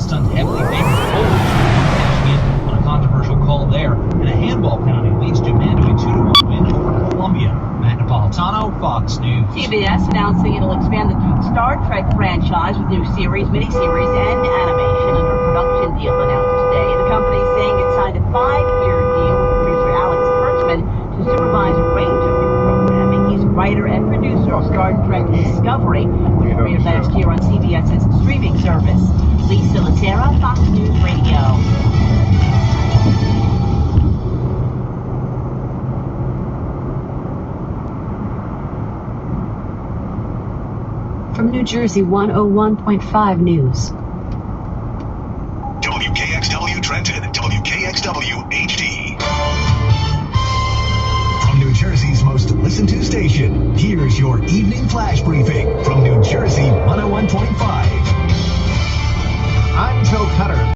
stunned heavily favored Bulls, cashing in on a controversial call there. And a handball penalty leads Japan to a 2-1 win over Colombia. Matt Napolitano, Fox News. CBS announcing it'll expand the Star Trek franchise with new series, miniseries, and animation under a production deal announced today. The company saying it signed a 5-year deal with producer Alex Kurtzman to supervise a range of new programming. He's writer and producer of Star Trek Discovery, which premiered last year on CBS's streaming service. Lisa Latera, Fox News Radio. From New Jersey 101.5 News. WKXW Trenton, WKXW HD. From New Jersey's most listened to station, here's your evening flash briefing from New Jersey 101.5. I'm Joe Cutter.